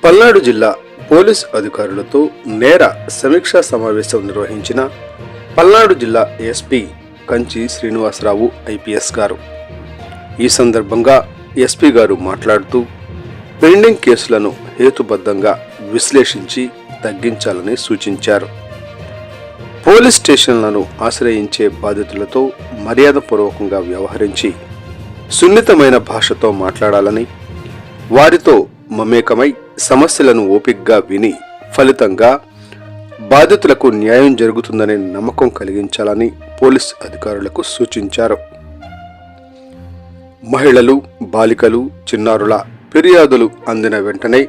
పల్నాడు జిల్లా పోలీస్ అధికారులతో నేర సమీక్షా సమావేశం నిర్వహించిన పల్నాడు జిల్లా ఎస్పీ కంచి శ్రీనివాసరావు ఐపీఎస్ గారు. ఈ సందర్భంగా ఎస్పీ గారు మాట్లాడుతూ పెండింగ్ కేసులను హేతుబద్ధంగా విశ్లేషించి తగ్గించాలని సూచించారు. పోలీస్ స్టేషన్లను ఆశ్రయించే బాధితులతో మర్యాదపూర్వకంగా వ్యవహరించి సున్నితమైన భాషతో మాట్లాడాలని, వారితో మమేకమై సమస్యలను ఓపికగా విని ఫలితంగా బాధితులకు న్యాయం జరుగుతుందనే నమ్మకం కలిగించాలని పోలీస్ అధికారులకు సూచించారు. మహిళలు, బాలికలు, చిన్నారుల ఫిర్యాదులు అందిన వెంటనే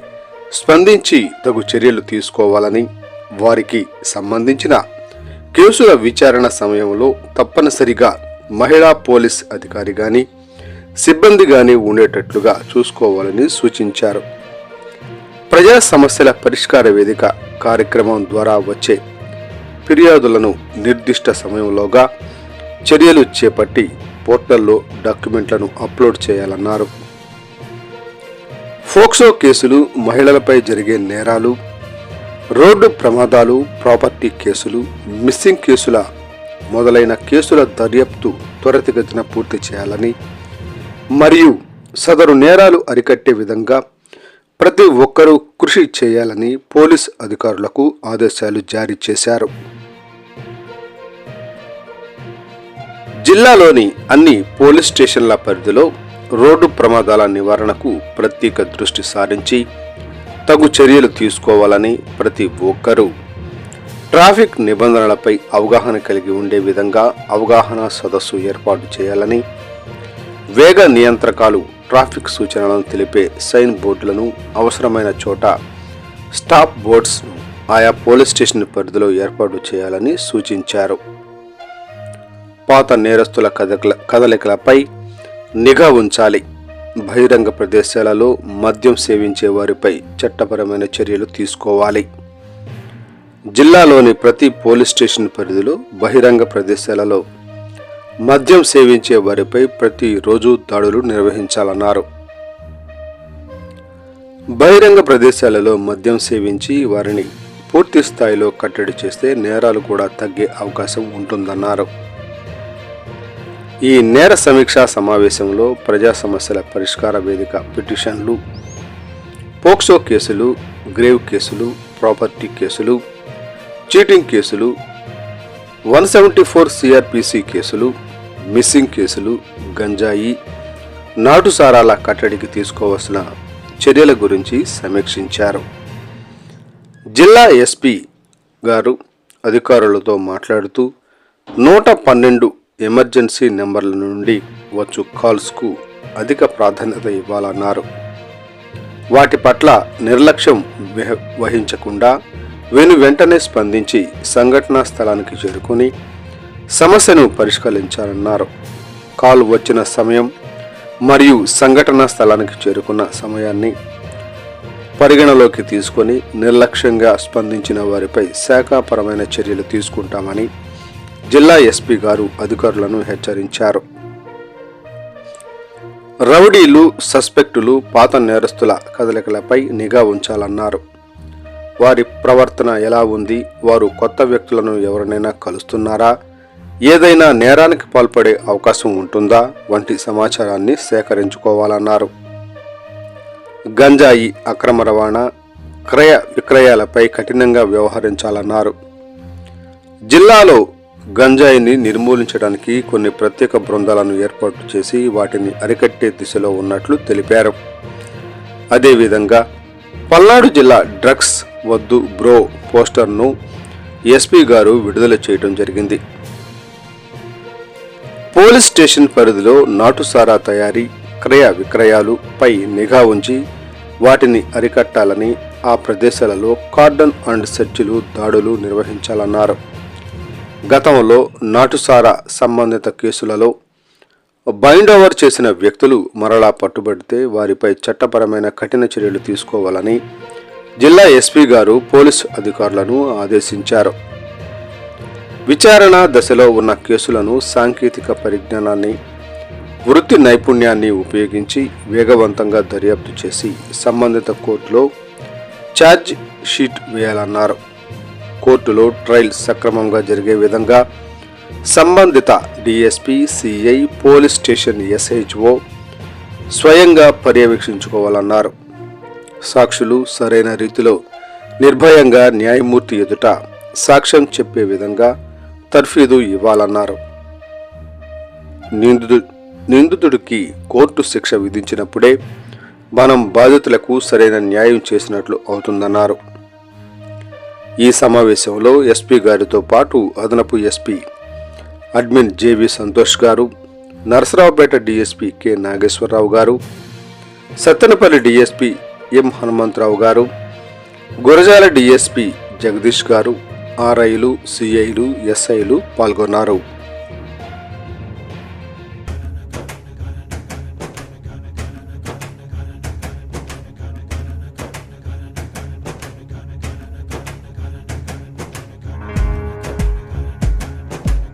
స్పందించి తగు చర్యలు తీసుకోవాలని, వారికి సంబంధించిన కేసుల విచారణ సమయంలో తప్పనిసరిగా మహిళా పోలీస్ అధికారి గాని సిబ్బంది గాని ఉండేటట్లుగా చూసుకోవాలని సూచించారు. ప్రజా సమస్యల పరిష్కార వేదిక కార్యక్రమం ద్వారా వచ్చే ఫిర్యాదులను నిర్దిష్ట సమయంలోగా చర్యలు చేపట్టి పోర్టల్లో డాక్యుమెంట్లను అప్లోడ్ చేయాలన్నారు. ఫోక్సో కేసులు, మహిళలపై జరిగే నేరాలు, రోడ్డు ప్రమాదాలు, ప్రాపర్టీ కేసులు, మిస్సింగ్ కేసుల మొదలైన కేసుల దర్యాప్తు త్వరితగతిన పూర్తి చేయాలని మరియు సదరు నేరాలు అరికట్టే విధంగా ప్రతి ఒక్కరూ కృషి చేయాలని పోలీస్ అధికారులకు ఆదేశాలు జారీ చేశారు. జిల్లాలోని అన్ని పోలీస్ స్టేషన్ల పరిధిలో రోడ్డు ప్రమాదాల నివారణకు ప్రత్యేక దృష్టి సారించి తగు చర్యలు తీసుకోవాలని, ప్రతి ఒక్కరూ ట్రాఫిక్ నిబంధనలపై అవగాహన కలిగి ఉండే విధంగా అవగాహన సదస్సు ఏర్పాటు చేయాలని, వేగ నియంత్రకాలు, ట్రాఫిక్ సూచనలను తెలిపే సైన్ బోర్డులను అవసరమైన చోట స్టాప్ బోర్డ్స్ ఆయా పోలీస్ స్టేషన్ పరిధిలో ఏర్పాటు చేయాలని సూచించారు. పాత నేరస్తుల కదలికలపై నిఘా ఉంచాలి. బహిరంగ ప్రదేశాలలో మద్యం సేవించే వారిపై చట్టపరమైన చర్యలు తీసుకోవాలి. జిల్లాలోని ప్రతి పోలీస్ స్టేషన్ పరిధిలో బహిరంగ ప్రదేశాలలో మద్యం సేవించే వారిపై ప్రతిరోజు దాడులు నిర్వహించాలన్నారు. బహిరంగ ప్రదేశాలలో మద్యం సేవించి వారిని పూర్తి స్థాయిలో కట్టడి చేస్తే నేరాలు కూడా తగ్గే అవకాశం ఉంటుందన్నారు. ఈ నేర సమీక్షా సమావేశంలో ప్రజా సమస్యల పరిష్కార వేదిక పిటిషన్లు, పోక్సో కేసులు, గ్రేవ్ కేసులు, ప్రాపర్టీ కేసులు, చీటింగ్ కేసులు, 174 సిఆర్పిసి కేసులు, మిస్సింగ్ కేసులు, గంజాయి, నాటుసారాల కట్టడికి తీసుకోవాల్సిన చర్యల గురించి సమీక్షించారు. జిల్లా ఎస్పీ గారు అధికారులతో మాట్లాడుతూ 112 ఎమర్జెన్సీ నెంబర్ల నుండి వచ్చు కాల్స్కు అధిక ప్రాధాన్యత ఇవ్వాలన్నారు. వాటి పట్ల నిర్లక్ష్యం వహించకుండా వెంటనే స్పందించి సంఘటనా స్థలానికి చేరుకుని సమస్యను పరిష్కరించాలన్నారు. కాల్ వచ్చిన సమయం మరియు సంఘటనా స్థలానికి చేరుకున్న సమయాన్ని పరిగణలోకి తీసుకొని నిర్లక్ష్యంగా స్పందించిన వారిపై శాఖాపరమైన చర్యలు తీసుకుంటామని జిల్లా ఎస్పీ గారు అధికారులను హెచ్చరించారు. రౌడీలు, సస్పెక్టులు, పాత నేరస్తుల కదలికలపై నిఘా ఉంచాలన్నారు. వారి ప్రవర్తన ఎలా ఉంది, వారు కొత్త వ్యక్తులను ఎవరినైనా కలుస్తున్నారా, ఏదైనా నేరానికి పాల్పడే అవకాశం ఉంటుందా వంటి సమాచారాన్ని సేకరించుకోవాలన్నారు. గంజాయి అక్రమ రవాణా, క్రయ విక్రయాలపై కఠినంగా వ్యవహరించాలన్నారు. జిల్లాలో గంజాయిని నిర్మూలించడానికి కొన్ని ప్రత్యేక బృందాలను ఏర్పాటు చేసి వాటిని అరికట్టే దిశలో ఉన్నట్లు తెలిపారు. అదేవిధంగా పల్నాడు జిల్లా డ్రగ్స్ వద్దు బ్రో పోస్టర్ను ఎస్పీ గారు విడుదల చేయడం జరిగింది. పోలీస్ స్టేషన్ పరిధిలో నాటుసారా తయారీ, క్రయ విక్రయాలు పై నిఘా ఉంచి వాటిని అరికట్టాలని, ఆ ప్రదేశాలలో కార్డన్ అండ్ సెర్చ్లు, దాడులు నిర్వహించాలన్నారు. గతంలో నాటుసారా సంబంధిత కేసులలో బైండ్ ఓవర్ చేసిన వ్యక్తులు మరలా పట్టుబడితే వారిపై చట్టపరమైన కఠిన చర్యలు తీసుకోవాలని జిల్లా ఎస్పీ గారు పోలీసు అధికారులను ఆదేశించారు. విచారణ దశలో ఉన్న కేసులను సాంకేతిక పరిజ్ఞానాన్ని, వృత్తి నైపుణ్యాన్ని ఉపయోగించి వేగవంతంగా దర్యాప్తు చేసి సంబంధిత కోర్టులో ఛార్జ్ షీట్ వేయాలన్నారు. కోర్టులో ట్రయల్ సక్రమంగా జరిగే విధంగా సంబంధిత DSP, CI, police station SHO స్వయంగా పర్యవేక్షించుకోవాలన్నారు. సాక్షులు సరైన రీతిలో నిర్భయంగా న్యాయమూర్తి ఎదుట సాక్ష్యం చెప్పే విధంగా తర్ఫీదు ఇవ్వాలన్నారు. నిందితుడికి కోర్టు శిక్ష విధించినప్పుడే మనం బాధితులకు సరైన న్యాయం చేసినట్లు అవుతుందన్నారు. ఈ సమావేశంలో ఎస్పీ గారితో పాటు అదనపు ఎస్పీ అడ్మిన్ జేవి సంతోష్ గారు, నరసరావుపేట డీఎస్పీ కె నాగేశ్వరరావు గారు, సత్తెనపల్లి డీఎస్పీ ఎం హనుమంతరావు గారు, గురజాల డీఎస్పీ జగదీష్ గారు, ఆర్ఐలు, సిఐలు, ఎస్ఐలు పాల్గొన్నారు.